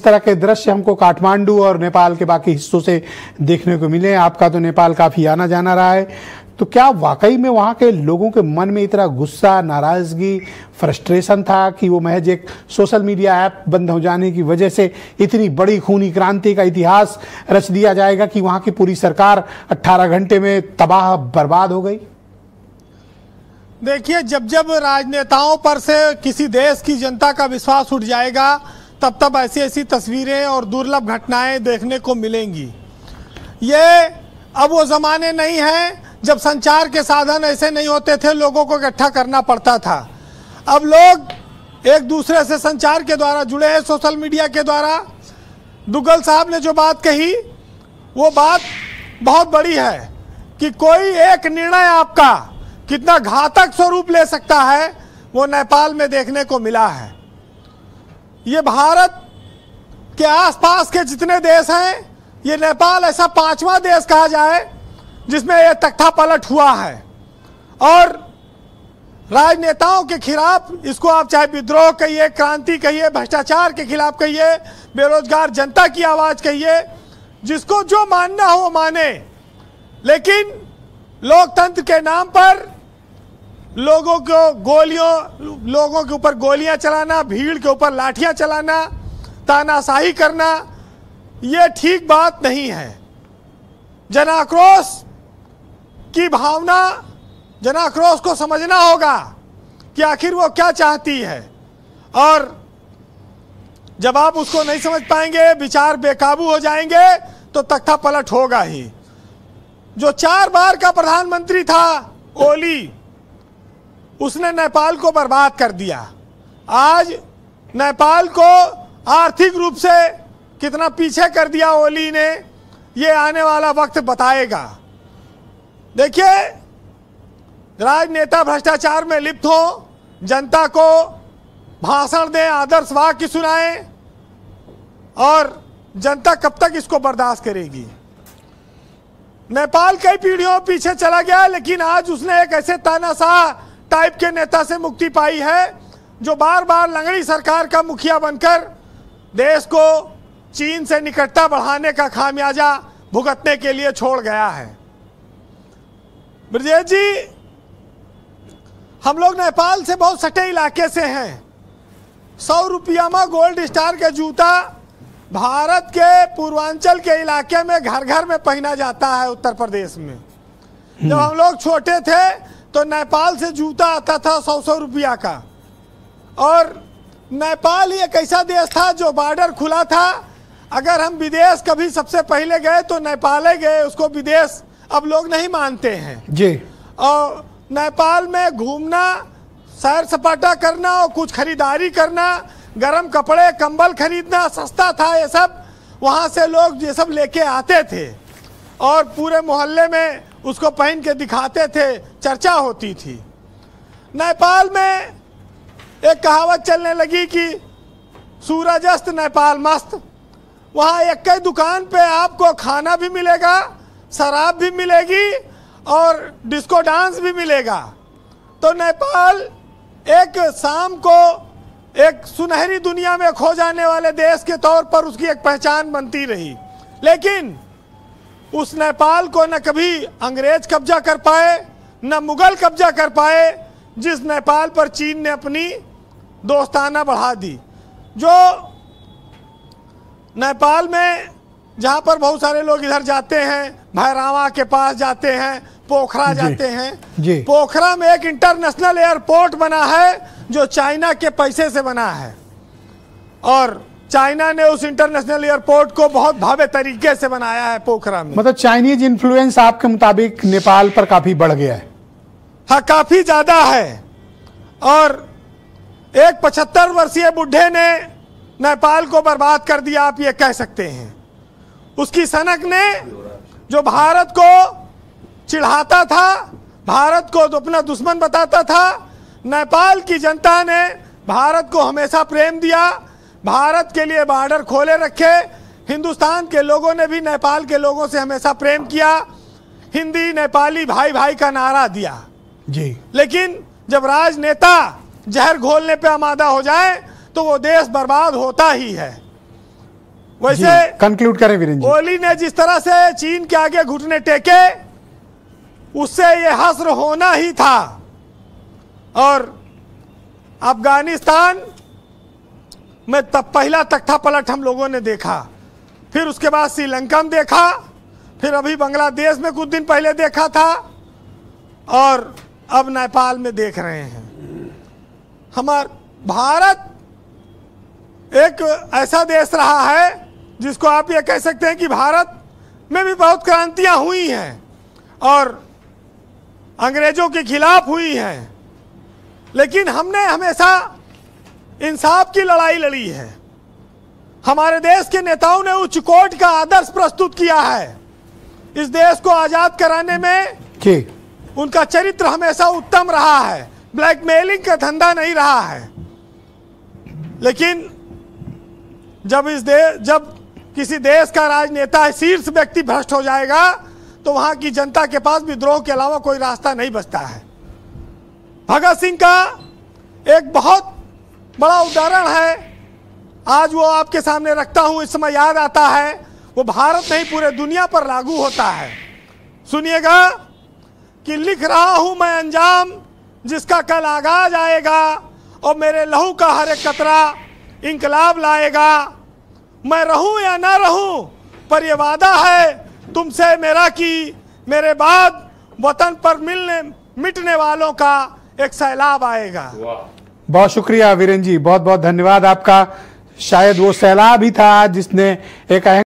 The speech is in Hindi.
इस तरह के दृश्य हमको काठमांडू और नेपाल के बाकी हिस्सों से देखने को मिले। आपका तो नेपाल काफी आना जाना रहा है, तो क्या वाकई में वहां के लोगों के मन में इतना गुस्सा, नाराजगी, फ्रस्ट्रेशन था कि वो महज एक सोशल मीडिया ऐप बंद हो जाने की वजह से इतनी बड़ी खूनी क्रांति का इतिहास रच दिया जाएगा कि वहां की पूरी सरकार 18 घंटे में तबाह बर्बाद हो गई? देखिए, जब जब राजनेताओं पर से किसी देश की जनता का विश्वास उठ जाएगा, तब तब ऐसी ऐसी तस्वीरें और दुर्लभ घटनाएं देखने को मिलेंगी। ये अब वो जमाने नहीं हैं जब संचार के साधन ऐसे नहीं होते थे, लोगों को इकट्ठा करना पड़ता था। अब लोग एक दूसरे से संचार के द्वारा जुड़े हैं, सोशल मीडिया के द्वारा। दुग्गल साहब ने जो बात कही वो बात बहुत बड़ी है कि कोई एक निर्णय आपका कितना घातक स्वरूप ले सकता है, वो नेपाल में देखने को मिला है। ये भारत के आसपास के जितने देश हैं, ये नेपाल ऐसा 5वां देश कहा जाए जिसमें यह तख्ता पलट हुआ है। और राजनेताओं के खिलाफ, इसको आप चाहे विद्रोह कहिए, क्रांति कहिए, भ्रष्टाचार के खिलाफ कहिए, बेरोजगार जनता की आवाज कहिए, जिसको जो मानना हो माने, लेकिन लोकतंत्र के नाम पर लोगों के ऊपर गोलियां चलाना, भीड़ के ऊपर लाठियां चलाना, तानाशाही करना, यह ठीक बात नहीं है। जन आक्रोश की भावना, जन आक्रोश को समझना होगा कि आखिर वो क्या चाहती है, और जब आप उसको नहीं समझ पाएंगे, विचार बेकाबू हो जाएंगे, तो तख्ता पलट होगा ही। जो 4 बार का प्रधानमंत्री था ओली, उसने नेपाल को बर्बाद कर दिया। आज नेपाल को आर्थिक रूप से कितना पीछे कर दिया ओली ने, ये आने वाला वक्त बताएगा। देखिए, राजनेता भ्रष्टाचार में लिप्त हो, जनता को भाषण दें, आदर्श वाक्य सुनाएं, और जनता कब तक इसको बर्दाश्त करेगी? नेपाल कई पीढ़ियों पीछे चला गया, लेकिन आज उसने एक ऐसे तानाशाह टाइप के नेता से मुक्ति पाई है जो बार बार लंगड़ी सरकार का मुखिया बनकर देश को चीन से निकटता बढ़ाने का खामियाजा भुगतने के लिए छोड़ गया है। ब्रजेश जी, हम लोग नेपाल से बहुत सटे इलाके से हैं। 100 रुपया में गोल्ड स्टार के जूता भारत के पूर्वांचल के इलाके में घर घर में पहना जाता है, उत्तर प्रदेश में। जब हम लोग छोटे थे तो नेपाल से जूता आता था 100 रुपया का। और नेपाल एक ऐसा देश था जो बॉर्डर खुला था। अगर हम विदेश कभी सबसे पहले गए तो नेपाल गए, उसको विदेश अब लोग नहीं मानते हैं जी। और नेपाल में घूमना, सैर सपाटा करना और कुछ खरीदारी करना, गर्म कपड़े कंबल खरीदना सस्ता था, ये सब वहाँ से लोग ये सब लेके आते थे और पूरे मोहल्ले में उसको पहन के दिखाते थे, चर्चा होती थी। नेपाल में एक कहावत चलने लगी कि सूरज अस्त नेपाल मस्त। वहाँ एक ही दुकान पे आपको खाना भी मिलेगा, शराब भी मिलेगी और डिस्को डांस भी मिलेगा। तो नेपाल एक शाम को एक सुनहरी दुनिया में खो जाने वाले देश के तौर पर उसकी एक पहचान बनती रही। लेकिन उस नेपाल को न कभी अंग्रेज कब्जा कर पाए, न मुगल कब्जा कर पाए, जिस नेपाल पर चीन ने अपनी दोस्ताना बढ़ा दी। जो नेपाल में जहाँ पर बहुत सारे लोग इधर जाते हैं, भैरवा के पास जाते हैं, पोखरा जाते हैं। पोखरा में एक इंटरनेशनल एयरपोर्ट बना है जो चाइना के पैसे से बना है, और चाइना ने उस इंटरनेशनल एयरपोर्ट को बहुत भव्य तरीके से बनाया है पोखरा में। मतलब चाइनीज इन्फ्लुएंस आपके मुताबिक नेपाल पर काफी बढ़ गया है? हाँ, काफी ज्यादा है। और एक 75 वर्षीय बुढ़े ने नेपाल को बर्बाद कर दिया, आप ये कह सकते हैं। उसकी सनक ने जो भारत को चिढ़ाता था, भारत को अपना दुश्मन बताता था, नेपाल की जनता ने भारत को हमेशा प्रेम दिया, भारत के लिए बॉर्डर खोले रखे। हिंदुस्तान के लोगों ने भी नेपाल के लोगों से हमेशा प्रेम किया, हिंदी नेपाली भाई भाई का नारा दिया जी। लेकिन जब राजनेता जहर घोलने पे आमादा हो जाए तो वो देश बर्बाद होता ही है। वैसे कंक्लूड करें वीरेन जी। ओली ने जिस तरह से चीन के आगे घुटने टेके, उससे ये हस्र होना ही था। और अफगानिस्तान में तब पहला तख्ता पलट हम लोगों ने देखा, फिर उसके बाद श्रीलंका में देखा, फिर अभी बांग्लादेश में कुछ दिन पहले देखा था, और अब नेपाल में देख रहे हैं। हमारा भारत एक ऐसा देश रहा है जिसको आप ये कह सकते हैं कि भारत में भी बहुत क्रांतियां हुई हैं और अंग्रेजों के खिलाफ हुई हैं, लेकिन हमने हमेशा इंसाफ की लड़ाई लड़ी है। हमारे देश के नेताओं ने उच्च कोर्ट का आदर्श प्रस्तुत किया है। इस देश को आजाद कराने में उनका चरित्र हमेशा उत्तम रहा है, ब्लैकमेलिंग का धंधा नहीं रहा है। लेकिन जब किसी देश का राजनेता शीर्ष व्यक्ति भ्रष्ट हो जाएगा तो वहां की जनता के पास विद्रोह के अलावा कोई रास्ता नहीं बचता है। भगत सिंह का एक बहुत बड़ा उदाहरण है, आज वो आपके सामने रखता हूं। इस समय याद आता है, वो भारत नहीं पूरे दुनिया पर लागू होता है। सुनिएगा कि लिख रहा हूं मैं अंजाम जिसका कल आगाज आएगा, और मेरे लहू का हर एक कतरा इंकलाब लाएगा। मैं रहूं या ना रहूं, पर यह वादा है तुमसे मेरा कि मेरे बाद वतन पर मिटने वालों का एक सैलाब आएगा। बहुत शुक्रिया वीरेन जी, बहुत बहुत धन्यवाद आपका। शायद वो सैलाब ही था जिसने एक